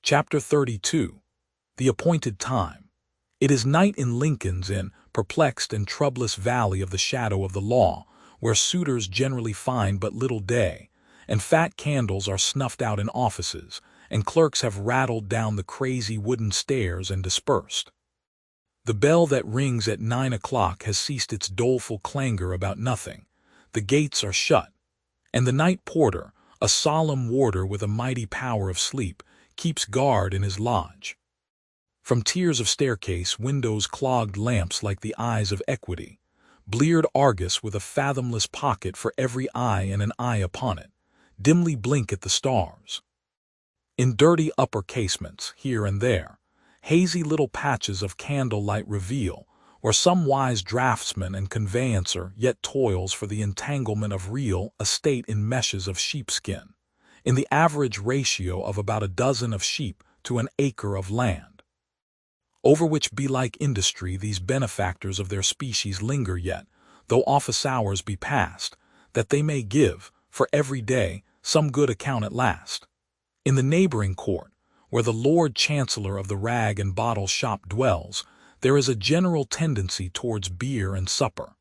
Chapter 32. The Appointed Time. It is night in Lincoln's Inn, perplexed and troublous valley of the shadow of the law, where suitors generally find but little day, and fat candles are snuffed out in offices, and clerks have rattled down the crazy wooden stairs and dispersed. The bell that rings at 9 o'clock has ceased its doleful clangor about nothing. The gates are shut, and the night porter, a solemn warder with a mighty power of sleep, keeps guard in his lodge. From tiers of staircase, windows clogged lamps like the eyes of equity, bleared Argus with a fathomless pocket for every eye and an eye upon it, dimly blink at the stars. In dirty upper casements, here and there, hazy little patches of candlelight reveal where some wise draftsman and conveyancer yet toils for the entanglement of real estate in meshes of sheepskin, in the average ratio of about a dozen of sheep to an acre of land, over which belike industry these benefactors of their species linger yet, though office hours be past, that they may give, for every day, some good account at last. In the neighboring court, where the Lord Chancellor of the rag and bottle shop dwells, there is a general tendency towards beer and supper.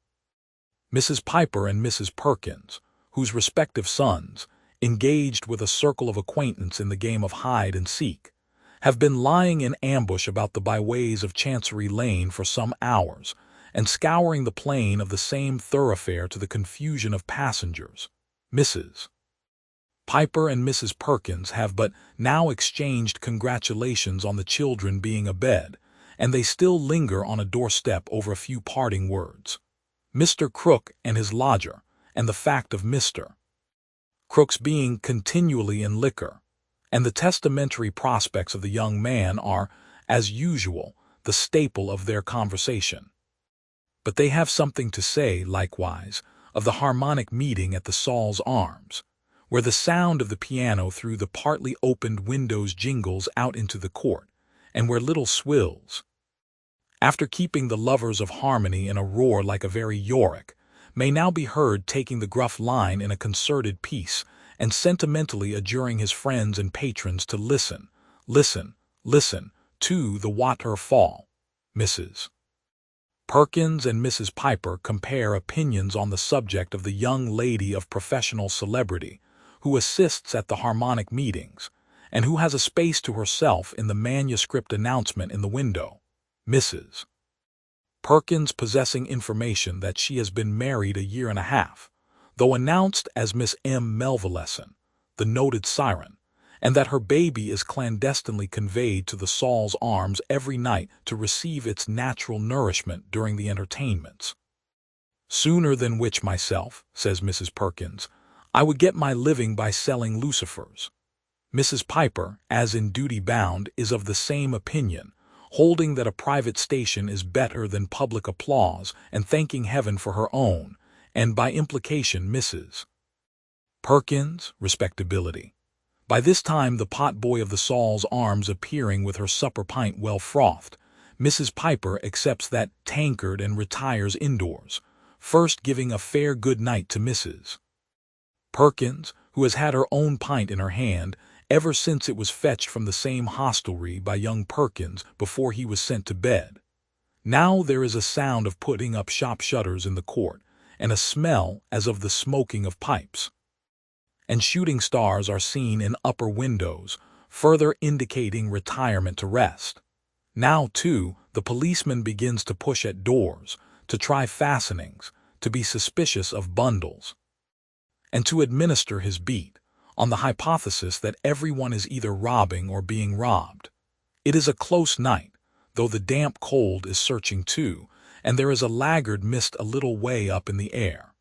Mrs. Piper and Mrs. Perkins, whose respective sons, engaged with a circle of acquaintance in the game of hide and seek, have been lying in ambush about the byways of Chancery Lane for some hours, and scouring the plain of the same thoroughfare to the confusion of passengers. Mrs. Piper and Mrs. Perkins have but now exchanged congratulations on the children being abed, and they still linger on a doorstep over a few parting words. Mr. Crook and his lodger, and the fact of Mr. Crook's being continually in liquor, and the testamentary prospects of the young man are, as usual, the staple of their conversation. But they have something to say, likewise, of the harmonic meeting at the Saul's Arms, where the sound of the piano through the partly opened windows jingles out into the court, and where little Swills, after keeping the lovers of harmony in a roar like a very Yorick, may now be heard taking the gruff line in a concerted piece, and sentimentally adjuring his friends and patrons to listen to the waterfall. Mrs. Perkins and Mrs. Piper compare opinions on the subject of the young lady of professional celebrity who assists at the harmonic meetings, and who has a space to herself in the manuscript announcement in the window. Mrs. Perkins possessing information that she has been married a year and a half, though announced as Miss M. Melvilleson, the noted siren, and that her baby is clandestinely conveyed to the Saul's Arms every night to receive its natural nourishment during the entertainments. Sooner than which myself, says Mrs. Perkins, I would get my living by selling lucifers. Mrs. Piper, as in duty bound, is of the same opinion, holding that a private station is better than public applause, and thanking heaven for her own, and by implication Mrs. Perkins' respectability. By this time the potboy of the Saul's Arms appearing with her supper pint well frothed, Mrs. Piper accepts that tankard and retires indoors, first giving a fair good night to Mrs. Perkins, who has had her own pint in her hand ever since it was fetched from the same hostelry by young Perkins before he was sent to bed. Now there is a sound of putting up shop shutters in the court, and a smell as of the smoking of pipes. And shooting stars are seen in upper windows, further indicating retirement to rest. Now, too, the policeman begins to push at doors, to try fastenings, to be suspicious of bundles, and to administer his beat, on the hypothesis that everyone is either robbing or being robbed. It is a close night, though the damp cold is searching too, and there is a laggard mist a little way up in the air.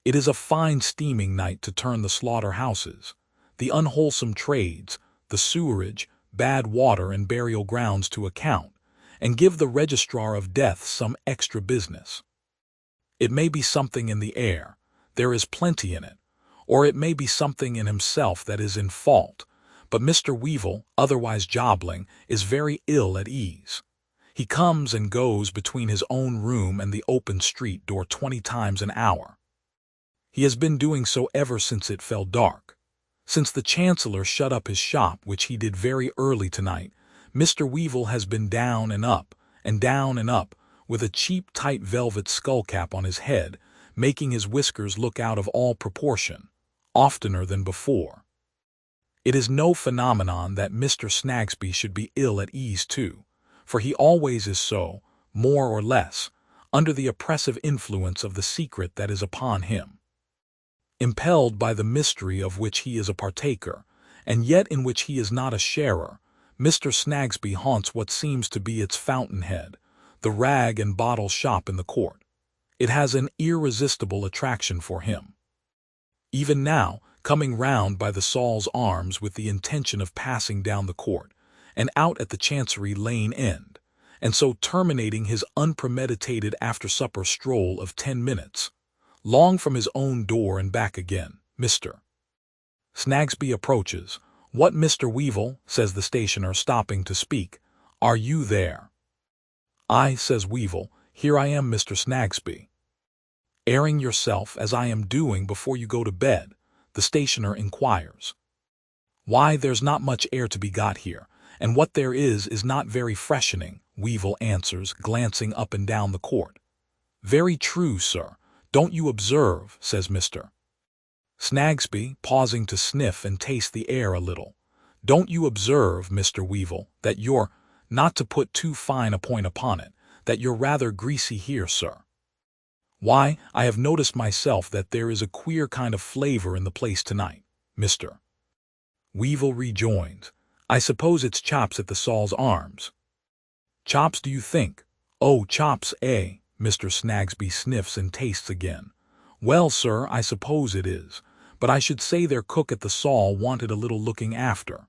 It is a fine steaming night to turn the slaughter-houses, the unwholesome trades, the sewerage, bad water and burial grounds to account, and give the registrar of death some extra business. It may be something in the air, there is plenty in it, or it may be something in himself that is in fault, but Mr. Weevil, otherwise Jobling, is very ill at ease. He comes and goes between his own room and the open street door 20 times an hour. He has been doing so ever since it fell dark. Since the Chancellor shut up his shop, which he did very early tonight, Mr. Weevil has been down and up, with a cheap tight velvet skullcap on his head, making his whiskers look out of all proportion, oftener than before. It is no phenomenon that Mr. Snagsby should be ill at ease too, for he always is so, more or less, under the oppressive influence of the secret that is upon him. Impelled by the mystery of which he is a partaker, and yet in which he is not a sharer, Mr. Snagsby haunts what seems to be its fountainhead, the rag and bottle shop in the court. It has an irresistible attraction for him. Even now, coming round by the Saul's Arms with the intention of passing down the court, and out at the Chancery Lane end, and so terminating his unpremeditated after-supper stroll of 10 minutes, long from his own door and back again, Mr. Snagsby approaches. "What, Mr. Weevil," says the stationer, stopping to speak, "are you there?" "Aye," says Weevil, "here I am, Mr. Snagsby." "Airing yourself, as I am doing before you go to bed?" the stationer inquires. "Why, there's not much air to be got here, and what there is not very freshening," Weevil answers, glancing up and down the court. "Very true, sir. Don't you observe," says Mr. Snagsby, pausing to sniff and taste the air a little, "don't you observe, Mr. Weevil, that you're, not to put too fine a point upon it, that you're rather greasy here, sir?" "Why, I have noticed myself that there is a queer kind of flavor in the place tonight," Mr. Weevil rejoins. "I suppose it's chops at the Saul's Arms." "Chops, do you think? Oh, chops, eh?" Mr. Snagsby sniffs and tastes again. "Well, sir, I suppose it is, but I should say their cook at the Saul wanted a little looking after.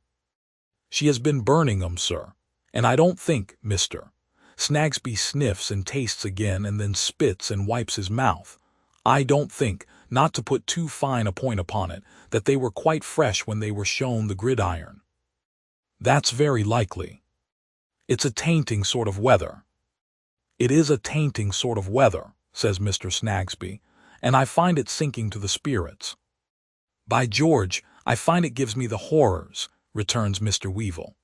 She has been burning 'em, sir, and I don't think, Mr. Snagsby sniffs and tastes again and then spits and wipes his mouth. "I don't think, not to put too fine a point upon it, that they were quite fresh when they were shown the gridiron." "That's very likely. It's a tainting sort of weather." "It is a tainting sort of weather," says Mr. Snagsby, "and I find it sinking to the spirits." "By George, I find it gives me the horrors," returns Mr. Weevil.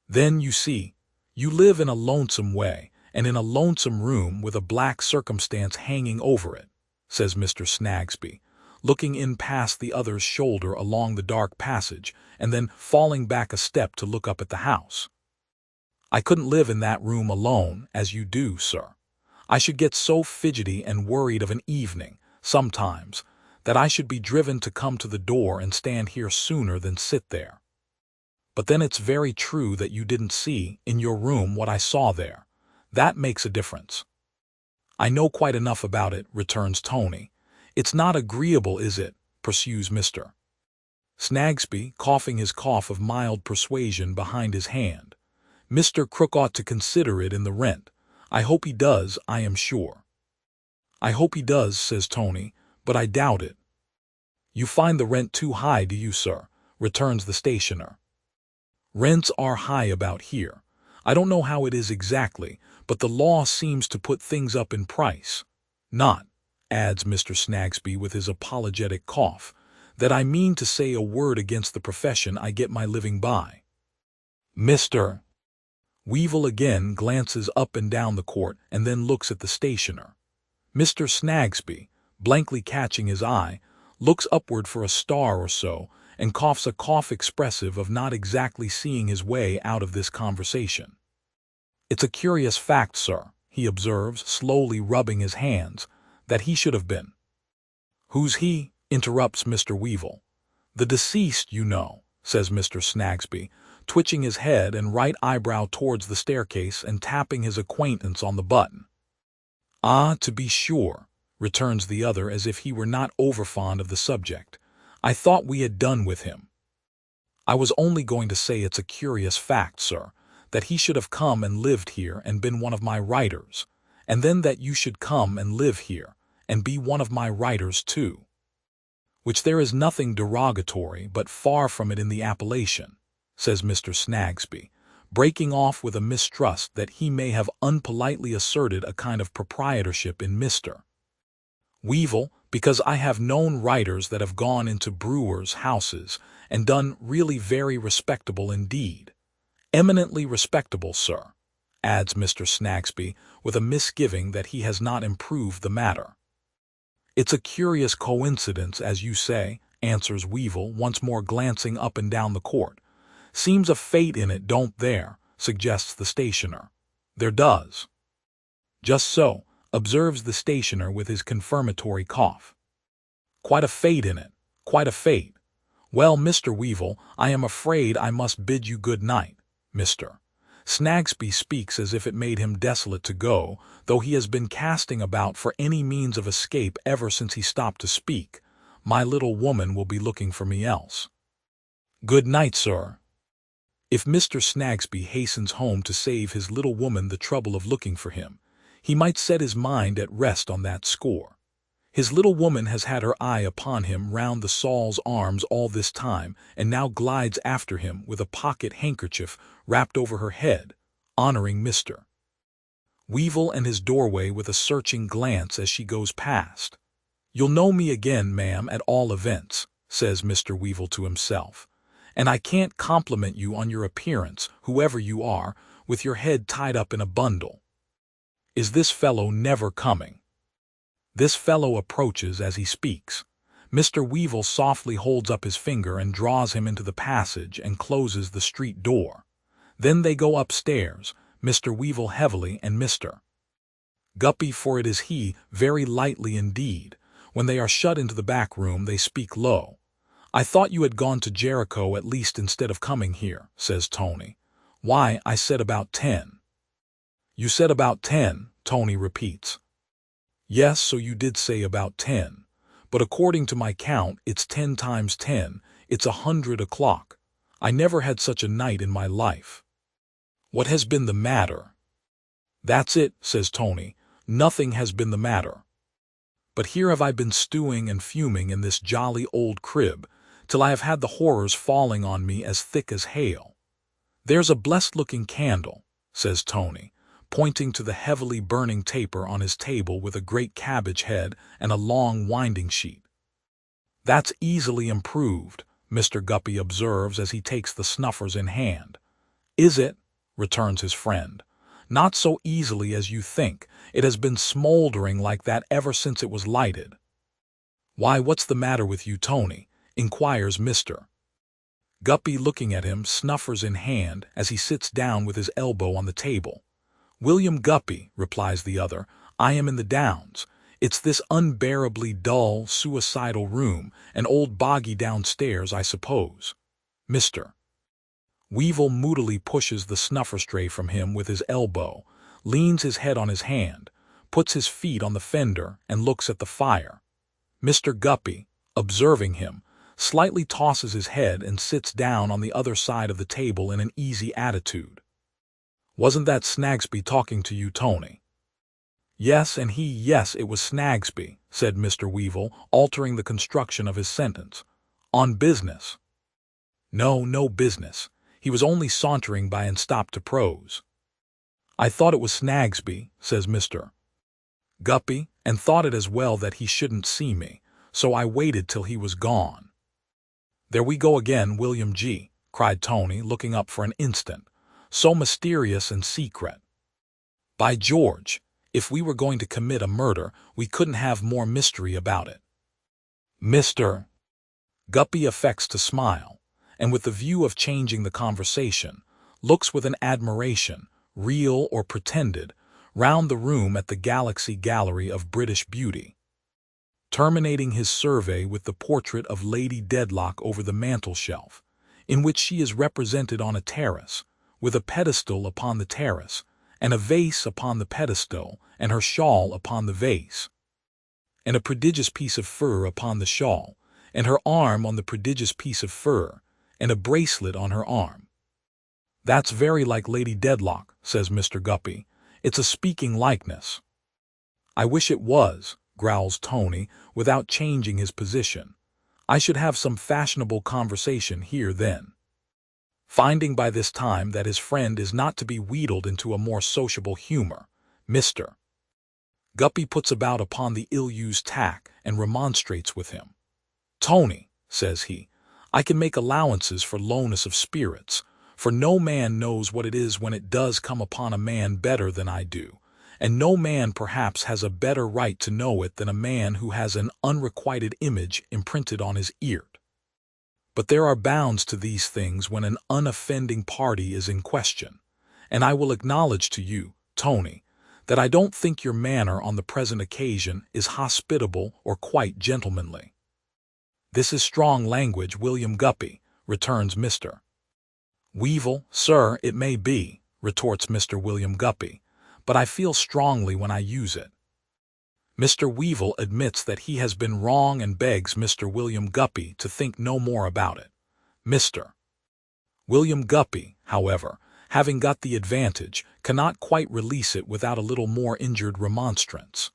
"Then, you see, you live in a lonesome way, and in a lonesome room with a black circumstance hanging over it," says Mr. Snagsby, looking in past the other's shoulder along the dark passage, and then falling back a step to look up at the house. "I couldn't live in that room alone, as you do, sir. I should get so fidgety and worried of an evening, sometimes, that I should be driven to come to the door and stand here sooner than sit there. But then it's very true that you didn't see, in your room, what I saw there. That makes a difference." "I know quite enough about it," returns Tony. "It's not agreeable, is it?" pursues Mr. Snagsby, coughing his cough of mild persuasion behind his hand. "Mr. Crook ought to consider it in the rent. I hope he does, I am sure." "I hope he does," says Tony, "but I doubt it." "You find the rent too high, do you, sir?" returns the stationer. "Rents are high about here. I don't know how it is exactly, but the law seems to put things up in price. Not," adds Mr. Snagsby with his apologetic cough, "that I mean to say a word against the profession I get my living by." Mr. Weevil again glances up and down the court and then looks at the stationer. Mr. Snagsby, blankly catching his eye, looks upward for a star or so and coughs a cough expressive of not exactly seeing his way out of this conversation. "It's a curious fact, sir," he observes, slowly rubbing his hands, "that he should have been—" "Who's he?" interrupts Mr. Weevil. "The deceased, you know," says Mr. Snagsby, twitching his head and right eyebrow towards the staircase and tapping his acquaintance on the button. "Ah, to be sure," returns the other as if he were not overfond of the subject. "I thought we had done with him." "I was only going to say it's a curious fact, sir, that he should have come and lived here and been one of my writers, and then that you should come and live here and be one of my writers too. Which there is nothing derogatory but far from it in the appellation," says Mr. Snagsby, breaking off with a mistrust that he may have unpolitely asserted a kind of proprietorship in Mr. Weevil, because I have known writers that have gone into brewers' houses and done really very respectable indeed. Eminently respectable, sir, adds Mr. Snagsby, with a misgiving that he has not improved the matter. It's a curious coincidence, as you say, answers Weevil, once more glancing up and down the court. Seems a fate in it, don't there, suggests the stationer. There does. Just so, observes the stationer with his confirmatory cough. Quite a fate in it, quite a fate. Well, Mr. Weevil, I am afraid I must bid you good night, Mr. Snagsby speaks as if it made him desolate to go, though he has been casting about for any means of escape ever since he stopped to speak. My little woman will be looking for me else. Good night, sir. If Mr. Snagsby hastens home to save his little woman the trouble of looking for him, he might set his mind at rest on that score. His little woman has had her eye upon him round the Saul's arms all this time, and now glides after him with a pocket handkerchief wrapped over her head, honoring Mr. Weevil and his doorway with a searching glance as she goes past. You'll know me again, ma'am, at all events, says Mr. Weevil to himself, and I can't compliment you on your appearance, whoever you are, with your head tied up in a bundle. Is this fellow never coming? This fellow approaches as he speaks. Mr. Weevil softly holds up his finger and draws him into the passage and closes the street door. Then they go upstairs, Mr. Weevil heavily and Mr. Guppy, for it is he, very lightly indeed. When they are shut into the back room, they speak low. I thought you had gone to Jericho at least instead of coming here, says Tony. Why, I said about 10. You said about 10, Tony repeats. Yes, so you did say about 10. But according to my count, it's 10 times 10. It's 100 o'clock. I never had such a night in my life. What has been the matter? That's it, says Tony. Nothing has been the matter. But here have I been stewing and fuming in this jolly old crib, till I have had the horrors falling on me as thick as hail. There's a blessed-looking candle, says Tony, pointing to the heavily burning taper on his table with a great cabbage head and a long winding sheet. That's easily improved, Mr. Guppy observes as he takes the snuffers in hand. Is it? Returns his friend. Not so easily as you think. It has been smoldering like that ever since it was lighted. Why, what's the matter with you, Tony? Inquires Mr. Guppy, looking at him, snuffers in hand, as he sits down with his elbow on the table. William Guppy, replies the other, I am in the Downs. It's this unbearably dull, suicidal room, an old bogey downstairs, I suppose. Mr. Weevil moodily pushes the snuffer tray from him with his elbow, leans his head on his hand, puts his feet on the fender, and looks at the fire. Mr. Guppy, observing him, slightly tosses his head and sits down on the other side of the table in an easy attitude. Wasn't that Snagsby talking to you, Tony? Yes, it was Snagsby, said Mr. Weevil, altering the construction of his sentence. On business. No business. He was only sauntering by and stopped to prose. I thought it was Snagsby, says Mr. Guppy, and thought it as well that he shouldn't see me, so I waited till he was gone. There we go again, William G., cried Tony, looking up for an instant. So mysterious and secret. By George, if we were going to commit a murder, we couldn't have more mystery about it. Mr. Guppy affects to smile, and with the view of changing the conversation, looks with an admiration, real or pretended, round the room at the Galaxy Gallery of British Beauty, terminating his survey with the portrait of Lady Dedlock over the mantel-shelf, in which she is represented on a terrace, with a pedestal upon the terrace, and a vase upon the pedestal, and her shawl upon the vase, and a prodigious piece of fur upon the shawl, and her arm on the prodigious piece of fur, and a bracelet on her arm. That's very like Lady Dedlock, says Mr. Guppy. It's a speaking likeness. I wish it was, growls Tony, without changing his position. I should have some fashionable conversation here then. Finding by this time that his friend is not to be wheedled into a more sociable humor, Mr. Guppy puts about upon the ill-used tack and remonstrates with him. "Tony," says he, "I can make allowances for lowness of spirits, for no man knows what it is when it does come upon a man better than I do, and no man perhaps has a better right to know it than a man who has an unrequited image imprinted on his ear. But there are bounds to these things when an unoffending party is in question, and I will acknowledge to you, Tony, that I don't think your manner on the present occasion is hospitable or quite gentlemanly." "This is strong language, William Guppy," returns Mr. Weevil. "Sir, it may be," retorts Mr. William Guppy, "but I feel strongly when I use it." Mr. Weevil admits that he has been wrong and begs Mr. William Guppy to think no more about it. Mr. William Guppy, however, having got the advantage, cannot quite release it without a little more injured remonstrance.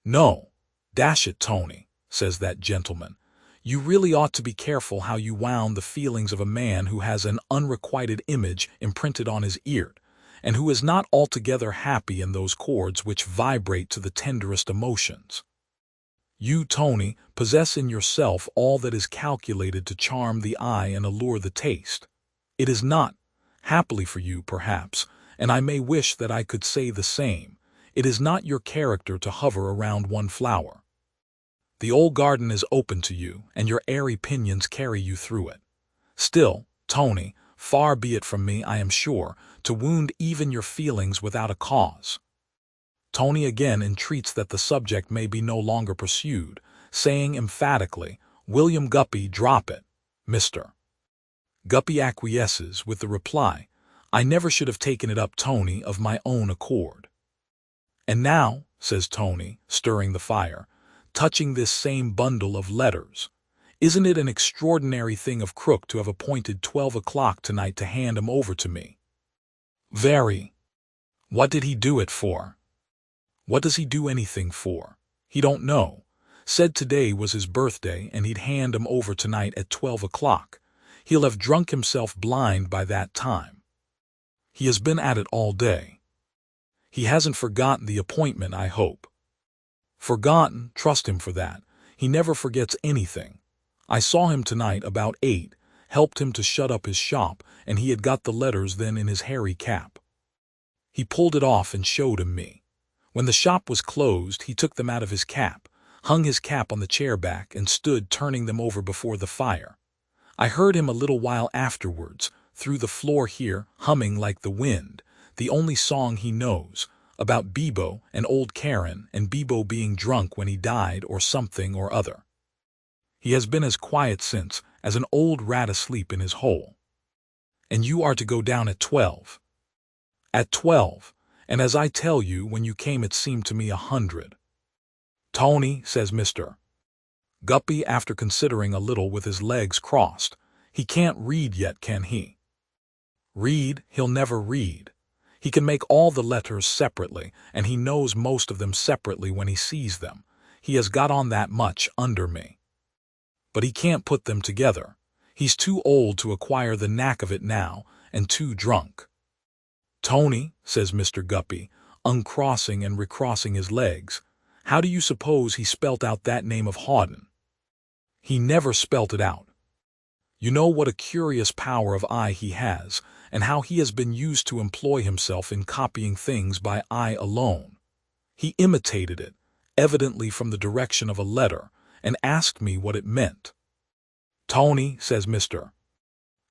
"No, dash it, Tony," says that gentleman, "you really ought to be careful how you wound the feelings of a man who has an unrequited image imprinted on his ear, and who is not altogether happy in those chords which vibrate to the tenderest emotions. You, Tony, possess in yourself all that is calculated to charm the eye and allure the taste. It is not, happily for you perhaps, and I may wish that I could say the same, it is not your character to hover around one flower. The old garden is open to you, and your airy pinions carry you through it. Still, Tony, far be it from me, I am sure, to wound even your feelings without a cause." Tony again entreats that the subject may be no longer pursued, saying emphatically, "William Guppy, drop it." Mr. Guppy acquiesces with the reply, "I never should have taken it up, Tony, of my own accord." "And now," says Tony, stirring the fire, touching this same bundle of letters, "isn't it an extraordinary thing of Crook to have appointed 12 o'clock tonight to hand 'em over to me?" "Very." "What did he do it for?" "What does he do anything for? He don't know. Said today was his birthday and he'd hand 'em over tonight at 12 o'clock. He'll have drunk himself blind by that time. He has been at it all day. He hasn't forgotten the appointment, I hope." "Forgotten? Trust him for that. He never forgets anything. I saw him tonight about 8, helped him to shut up his shop, and he had got the letters then in his hairy cap. He pulled it off and showed 'em me. When the shop was closed, he took them out of his cap, hung his cap on the chair back, and stood turning them over before the fire. I heard him a little while afterwards, through the floor here, humming like the wind, the only song he knows, about Bibo and old Karen, and Bibo being drunk when he died or something or other. He has been as quiet since as an old rat asleep in his hole. And you are to go down at 12. At 12, and as I tell you, when you came it seemed to me 100. "Tony," says Mr. Guppy, after considering a little with his legs crossed, "he can't read yet, can he?" "Read? He'll never read. He can make all the letters separately, and he knows most of them separately when he sees them. He has got on that much under me. But he can't put them together. He's too old to acquire the knack of it now, and too drunk." "Tony," says Mr. Guppy, uncrossing and recrossing his legs, "how do you suppose he spelt out that name of Hawdon?" "He never spelt it out. You know what a curious power of eye he has, and how he has been used to employ himself in copying things by eye alone. He imitated it, evidently from the direction of a letter, and asked me what it meant." "Tony," says Mr.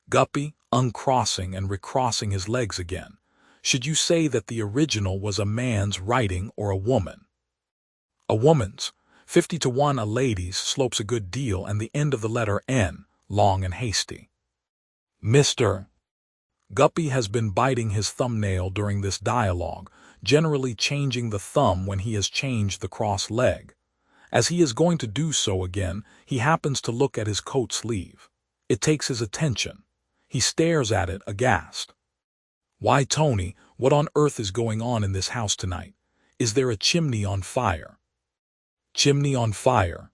Guppy, uncrossing and recrossing his legs again, "should you say that the original was a man's writing or a woman?" "A woman's. 50 to 1 a lady's slopes a good deal, and the end of the letter N, long and hasty." Mr. Guppy has been biting his thumbnail during this dialogue, generally changing the thumb when he has changed the cross leg. As he is going to do so again, he happens to look at his coat sleeve. It takes his attention. He stares at it aghast. "Why, Tony, what on earth is going on in this house tonight? Is there a chimney on fire?" "Chimney on fire?"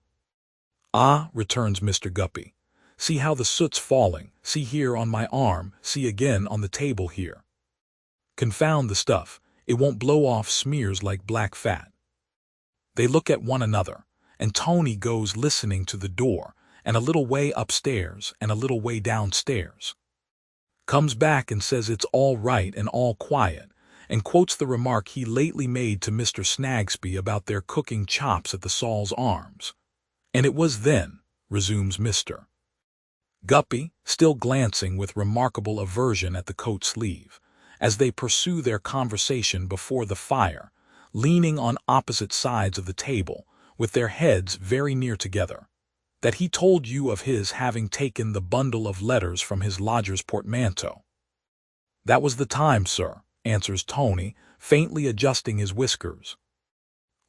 "Ah," returns Mr. Guppy. "See how the soot's falling, see here on my arm, see again on the table here. Confound the stuff, it won't blow off smears like black fat." They look at one another, and Tony goes listening to the door, and a little way upstairs and a little way downstairs. Comes back and says it's all right and all quiet, and quotes the remark he lately made to Mr. Snagsby about their cooking chops at the Saul's Arms. And it was then, resumes Mr. Guppy, still glancing with remarkable aversion at the coat sleeve, as they pursue their conversation before the fire, leaning on opposite sides of the table, with their heads very near together, that he told you of his having taken the bundle of letters from his lodger's portmanteau. That was the time, sir, answers Tony, faintly adjusting his whiskers.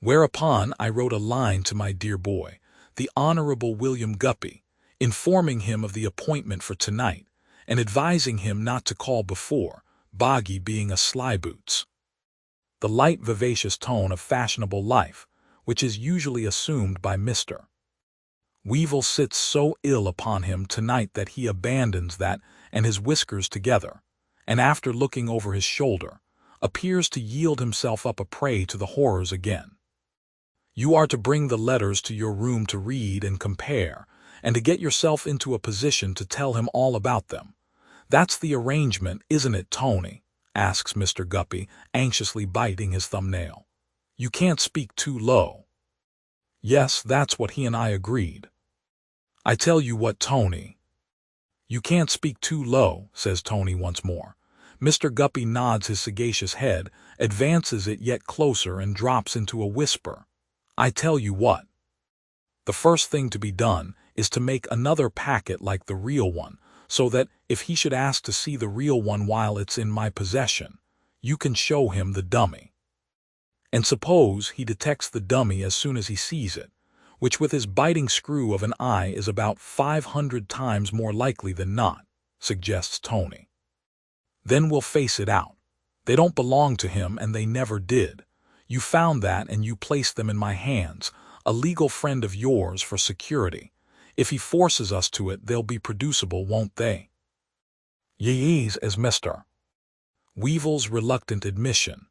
Whereupon I wrote a line to my dear boy, the Honorable William Guppy, informing him of the appointment for tonight, and advising him not to call before, Boggy being a slyboots. The light, vivacious tone of fashionable life, which is usually assumed by Mr. Weevil, sits so ill upon him tonight that he abandons that and his whiskers together, and after looking over his shoulder, appears to yield himself up a prey to the horrors again. You are to bring the letters to your room to read and compare, and to get yourself into a position to tell him all about them. That's the arrangement, isn't it, Tony? Asks Mr. Guppy, anxiously biting his thumbnail. You can't speak too low. Yes, that's what he and I agreed. I tell you what, Tony. You can't speak too low, says Tony once more. Mr. Guppy nods his sagacious head, advances it yet closer, and drops into a whisper. I tell you what. The first thing to be done is to make another packet like the real one, so that, if he should ask to see the real one while it's in my possession, you can show him the dummy. And suppose he detects the dummy as soon as he sees it, which with his biting screw of an eye is about 500 times more likely than not, suggests Tony. Then we'll face it out. They don't belong to him, and they never did. You found that, and you placed them in my hands, a legal friend of yours, for security. If he forces us to it, they'll be producible, won't they? Yes, as Mr. Weevil's reluctant admission.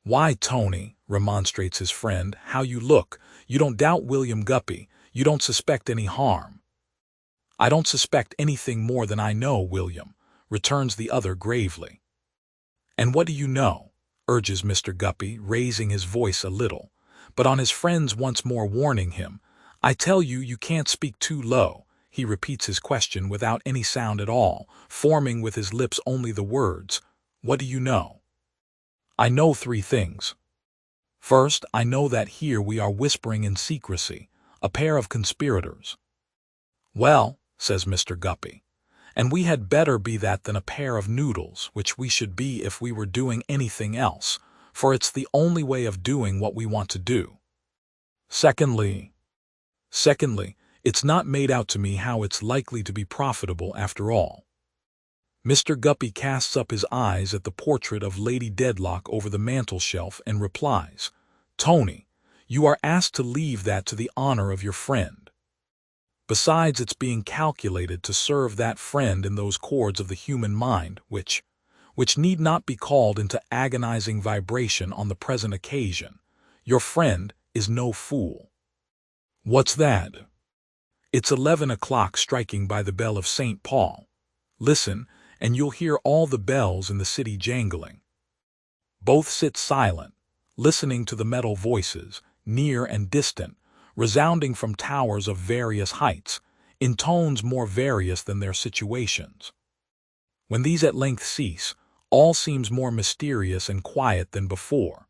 Why, Tony, remonstrates his friend, how you look. You don't doubt William Guppy. You don't suspect any harm. I don't suspect anything more than I know, William, returns the other gravely. And what do you know? Urges Mr. Guppy, raising his voice a little, but on his friend's once more warning him. I tell you, you can't speak too low. He repeats his question without any sound at all, forming with his lips only the words, what do you know? I know 3 things. First, I know that here we are whispering in secrecy, a pair of conspirators. Well, says Mr. Guppy, and we had better be that than a pair of noodles, which we should be if we were doing anything else, for it's the only way of doing what we want to do. Secondly, it's not made out to me how it's likely to be profitable after all. Mr. Guppy casts up his eyes at the portrait of Lady Dedlock over the mantel-shelf and replies, Tony, you are asked to leave that to the honor of your friend. Besides, it's being calculated to serve that friend in those chords of the human mind which need not be called into agonizing vibration on the present occasion. Your friend is no fool. What's that? It's 11 o'clock striking by the bell of St. Paul. Listen, and you'll hear all the bells in the city jangling. Both sit silent, listening to the metal voices, near and distant, resounding from towers of various heights, in tones more various than their situations. When these at length cease, all seems more mysterious and quiet than before.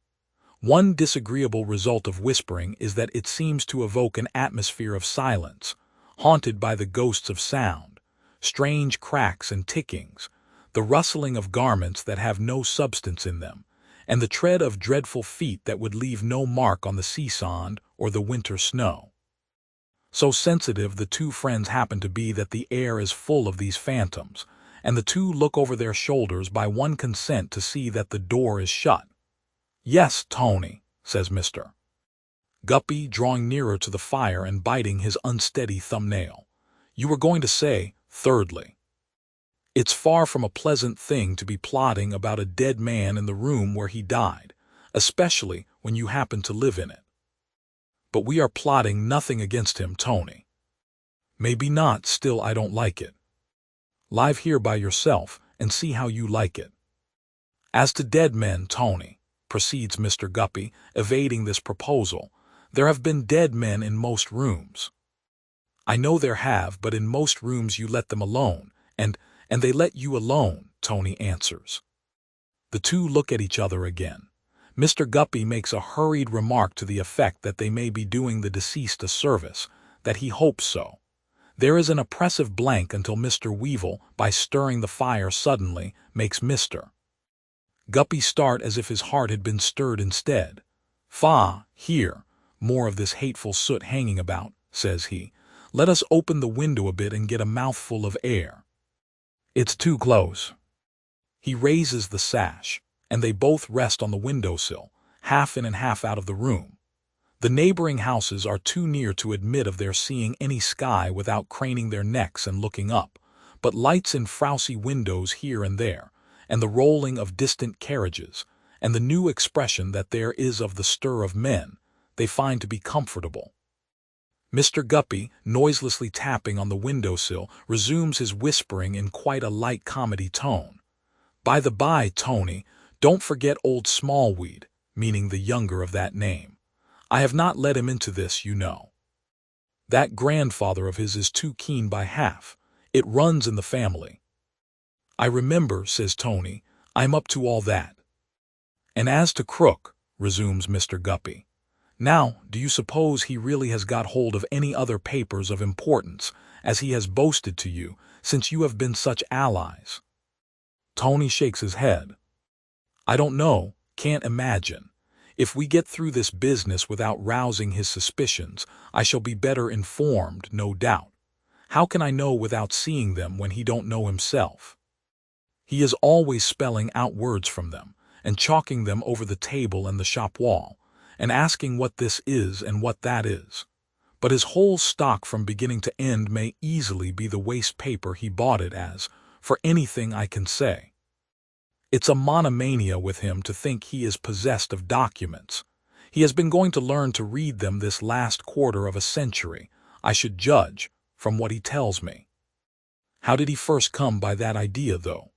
One disagreeable result of whispering is that it seems to evoke an atmosphere of silence, haunted by the ghosts of sound, strange cracks and tickings, the rustling of garments that have no substance in them, and the tread of dreadful feet that would leave no mark on the sea sand or the winter snow. So sensitive the 2 friends happen to be that the air is full of these phantoms, and the 2 look over their shoulders by one consent to see that the door is shut. Yes, Tony, says Mr. Guppy, drawing nearer to the fire and biting his unsteady thumbnail. You were going to say, thirdly. It's far from a pleasant thing to be plotting about a dead man in the room where he died, especially when you happen to live in it. but we are plotting nothing against him, Tony. Maybe not, still I don't like it. Live here by yourself and see how you like it. As to dead men, Tony, proceeds Mr. Guppy, evading this proposal, there have been dead men in most rooms. I know there have, but in most rooms you let them alone, and they let you alone, Tony answers. The two look at each other again. Mr. Guppy makes a hurried remark to the effect that they may be doing the deceased a service, that he hopes so. There is an oppressive blank until Mr. Weevil, by stirring the fire suddenly, makes Mr. Guppy start as if his heart had been stirred instead. "Faugh, here, more of this hateful soot hanging about," says he. "Let us open the window a bit and get a mouthful of air. It's too close." He raises the sash, and they both rest on the windowsill, half in and half out of the room. The neighboring houses are too near to admit of their seeing any sky without craning their necks and looking up, but lights in frowsy windows here and there, and the rolling of distant carriages, and the new expression that there is of the stir of men, they find to be comfortable. Mr. Guppy, noiselessly tapping on the windowsill, resumes his whispering in quite a light comedy tone. "By the by, Tony, don't forget old Smallweed," meaning the younger of that name. "I have not let him into this, you know. That grandfather of his is too keen by half. It runs in the family." "I remember," says Tony. "I'm up to all that." "And as to Crook," resumes Mr. Guppy, "now, do you suppose he really has got hold of any other papers of importance, as he has boasted to you, since you have been such allies?" Tony shakes his head. "I don't know, can't imagine. If we get through this business without rousing his suspicions, I shall be better informed, no doubt. How can I know without seeing them when he don't know himself? He is always spelling out words from them, and chalking them over the table and the shop wall, and asking what this is and what that is. But his whole stock from beginning to end may easily be the waste paper he bought it as, for anything I can say. It's a monomania with him to think he is possessed of documents. He has been going to learn to read them this last quarter of a century, I should judge, from what he tells me. How did he first come by that idea, though?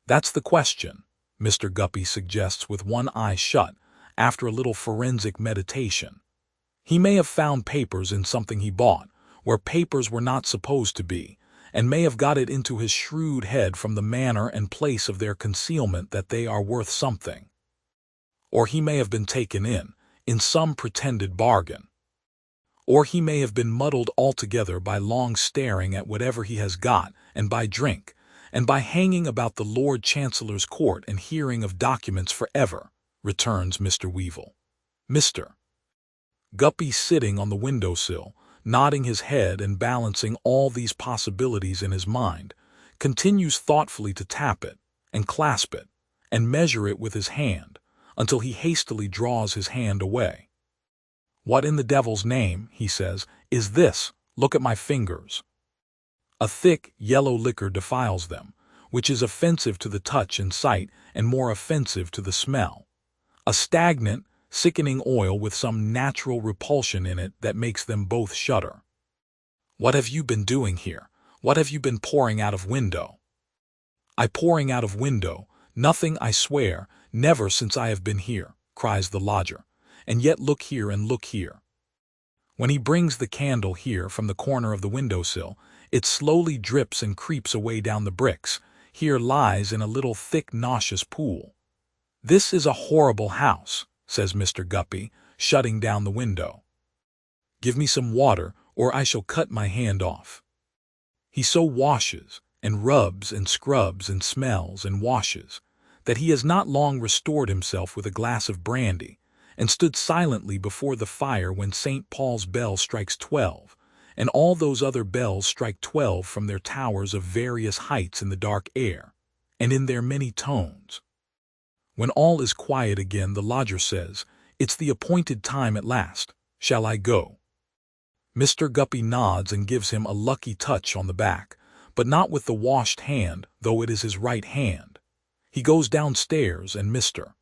That's the question, Mr. Guppy suggests with one eye shut, after a little forensic meditation. He may have found papers in something he bought, where papers were not supposed to be, and may have got it into his shrewd head from the manner and place of their concealment that they are worth something. Or he may have been taken in some pretended bargain. Or he may have been muddled altogether by long staring at whatever he has got, and by drink, and by hanging about the Lord Chancellor's court and hearing of documents forever, returns Mr. Weevil. Mr. Guppy, sitting on the windowsill, nodding his head and balancing all these possibilities in his mind, continues thoughtfully to tap it, and clasp it, and measure it with his hand, until he hastily draws his hand away. "What in the devil's name," he says, "is this? Look at my fingers." A thick, yellow liquor defiles them, which is offensive to the touch and sight, and more offensive to the smell. A stagnant, sickening oil with some natural repulsion in it that makes them both shudder. "What have you been doing here? What have you been pouring out of window?" "I pouring out of window? Nothing, I swear, never since I have been here," cries the lodger. "And yet look here and look here." When he brings the candle here from the corner of the windowsill, it slowly drips and creeps away down the bricks, here lies in a little thick nauseous pool. "This is a horrible house," says Mr. Guppy, shutting down the window. "Give me some water, or I shall cut my hand off." He so washes, and rubs, and scrubs, and smells, and washes, that he has not long restored himself with a glass of brandy, and stood silently before the fire when St. Paul's bell strikes 12, and all those other bells strike 12 from their towers of various heights in the dark air, and in their many tones. When all is quiet again, the lodger says, "It's the appointed time at last. Shall I go?" Mr. Guppy nods and gives him a lucky touch on the back, but not with the washed hand, though it is his right hand. He goes downstairs, and Mr.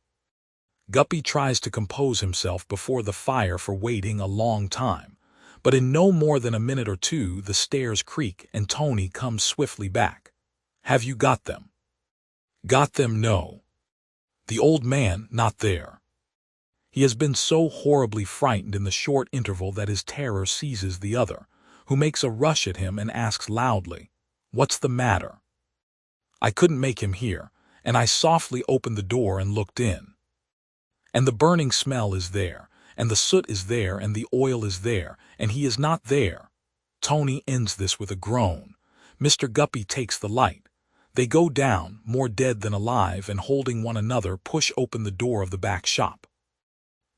Guppy tries to compose himself before the fire for waiting a long time, but in no more than a minute or two the stairs creak and Tony comes swiftly back. "Have you got them?" "Got them, no. The old man, not there." He has been so horribly frightened in the short interval that his terror seizes the other, who makes a rush at him and asks loudly, "What's the matter?" I couldn't make him hear, and I softly opened the door and looked in. And the burning smell is there, and the soot is there, and the oil is there, and he is not there. Tony ends this with a groan. Mr. Guppy takes the light. They go down, more dead than alive, and holding one another push open the door of the back shop.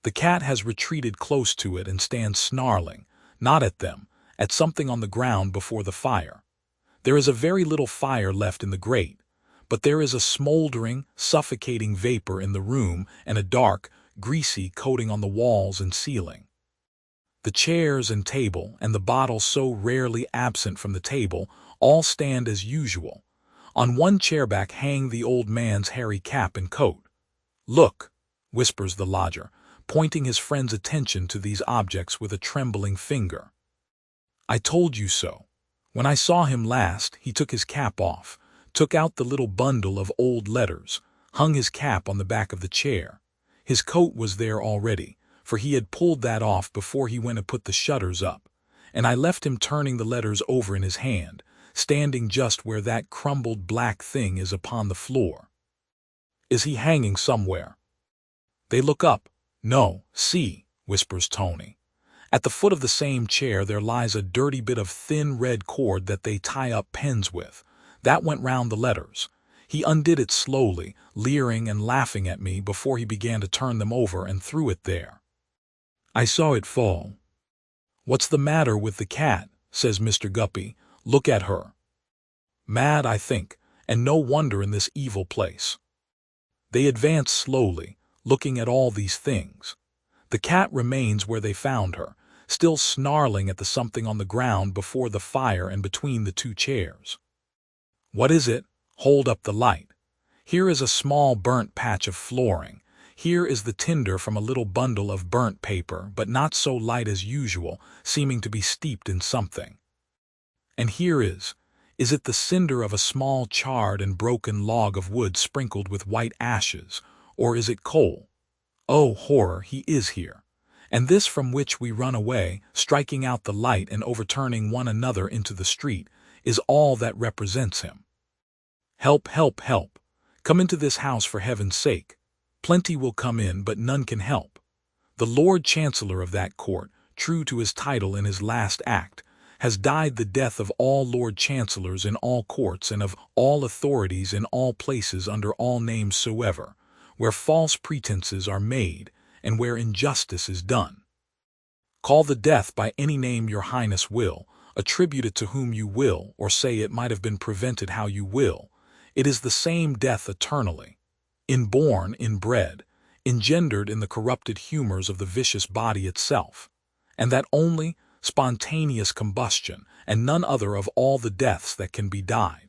The cat has retreated close to it and stands snarling, not at them, at something on the ground before the fire. There is a very little fire left in the grate, but there is a smoldering, suffocating vapor in the room and a dark, greasy coating on the walls and ceiling. The chairs and table, and the bottle so rarely absent from the table, all stand as usual. On one chairback hang the old man's hairy cap and coat. "Look," whispers the lodger, pointing his friend's attention to these objects with a trembling finger. "I told you so. When I saw him last, he took his cap off, took out the little bundle of old letters, hung his cap on the back of the chair. His coat was there already, for he had pulled that off before he went to put the shutters up, and I left him turning the letters over in his hand, standing just where that crumbled black thing is upon the floor." "Is he hanging somewhere?" They look up. "No, see," whispers Tony. "At the foot of the same chair there lies a dirty bit of thin red cord that they tie up pens with. That went round the letters." He undid it slowly, leering and laughing at me before he began to turn them over, and threw it there. I saw it fall. "What's the matter with the cat?" says Mr. Guppy. "Look at her. Mad, I think, and no wonder in this evil place." They advance slowly, looking at all these things. The cat remains where they found her, still snarling at the something on the ground before the fire and between the two chairs. "What is it? Hold up the light. Here is a small burnt patch of flooring. Here is the tinder from a little bundle of burnt paper, but not so light as usual, seeming to be steeped in something. And here is it the cinder of a small charred and broken log of wood sprinkled with white ashes, or is it coal? Oh, horror, he is here. And this from which we run away, striking out the light and overturning one another into the street, is all that represents him. Help, help, help. Come into this house for heaven's sake. Plenty will come in, but none can help. The Lord Chancellor of that court, true to his title in his last act, has died the death of all Lord Chancellors in all courts and of all authorities in all places under all names soever, where false pretenses are made and where injustice is done. Call the death by any name your highness will, attribute it to whom you will, or say it might have been prevented how you will. It is the same death eternally, inborn, inbred, engendered in the corrupted humors of the vicious body itself, and that only spontaneous combustion, and none other of all the deaths that can be died.